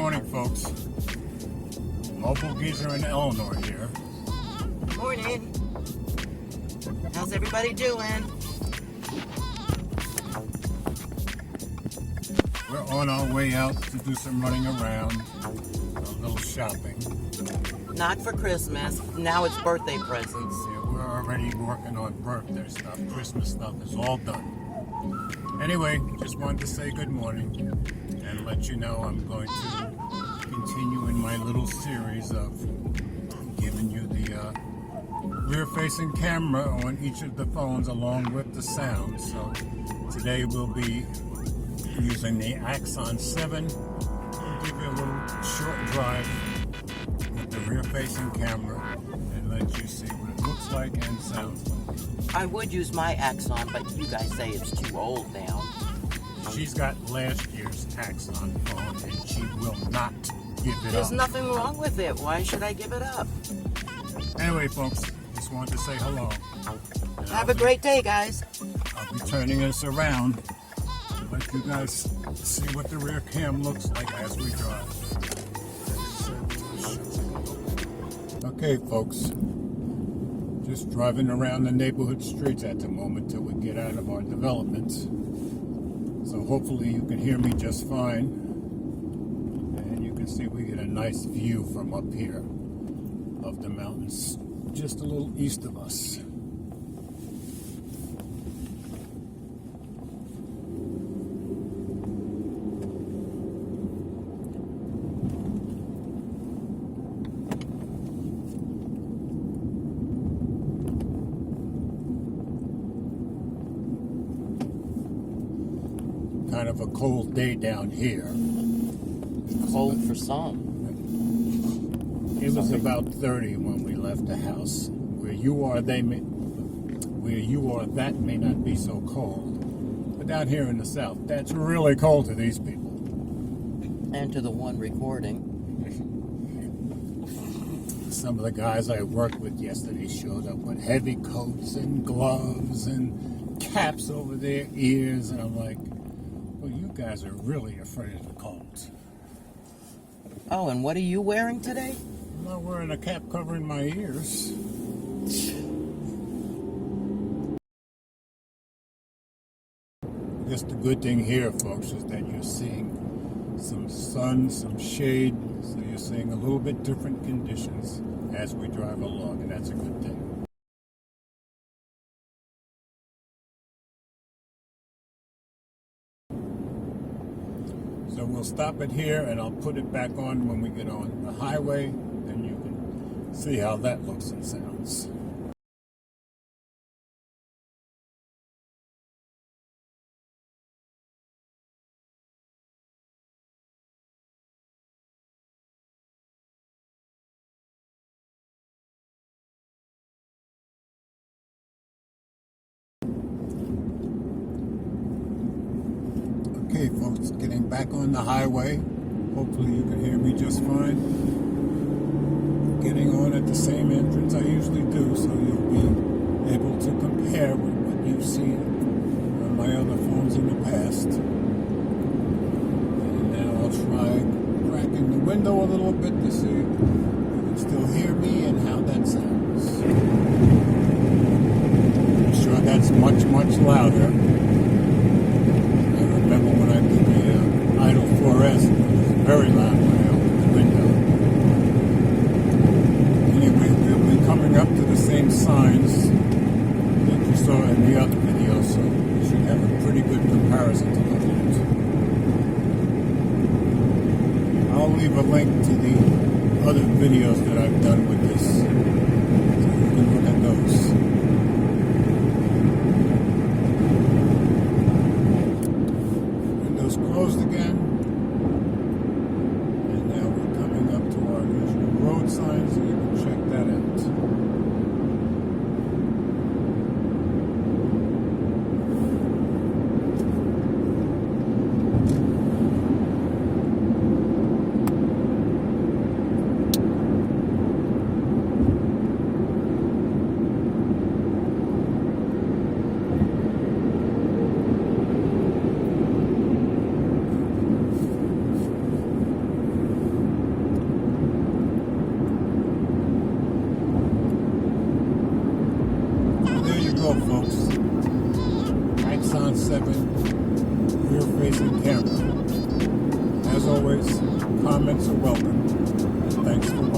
morning, folks. Mobile Geezer in Eleanor here. Morning. How's everybody doing? We're on our way out to do some running around, a little shopping. Not for Christmas. Now it's birthday presents. Yeah, we're already working on birthday stuff. Christmas stuff is all done. Anyway, just wanted to say good morning and let you know I'm going to continue in my little series of giving you the rear-facing camera on each of the phones along with the sound. So today we'll be using the Axon 7. We'll give you a little short drive with the rear-facing camera and let you see what it looks like and sounds like. I would use my Axon, but you guys say it's too old now. She's got last year's Axon phone and she will not give it There's up. nothing wrong with it. Why should I give it up? Anyway, folks, just wanted to say hello. And Have a great day, guys. I'll be turning this around to let you guys see what the rear cam looks like as we drive. Okay, folks. Just driving around the neighborhood streets at the moment till we get out of our developments. So hopefully you can hear me just fine. And you can see we get a nice view from up here of the mountains just a little east of us. Kind of a cold day down here. Cold for some. It was about 30 when we left the house. Where you are, that may not be so cold. But down here in the south, that's really cold to these people. And to the one recording. Some of the guys I worked with yesterday showed up with heavy coats and gloves and caps over their ears, and I'm like, well, you guys are really afraid of the cold. Oh, and what are you wearing today? I'm not wearing a cap covering my ears. I guess the good thing here, folks, is that you're seeing some sun, some shade, so you're seeing a little bit different conditions as we drive along, and that's a good thing. So we'll stop it here, and I'll put it back on when we get on the highway, and you can see how that looks and sounds. Okay, folks, getting back on the highway. Hopefully you can hear me just fine. Getting on at the same entrance I usually do, so you'll be able to compare with what you've seen on my other phones in the past. And now I'll try cracking the window a little bit to see if you can still hear me and how that sounds. I'm sure that's much, much louder. Remember when I did the Idle 4S, it was very loud when I opened the window. Anyway, we'll be coming up to the same signs that you saw in the other video, so you should have a pretty good comparison to look at. I'll leave a link to the other videos that I've done with this, so you can look at those. Closed again, and now we're coming up to our usual road signs, so you can check that out. always, comments are welcome. And thanks for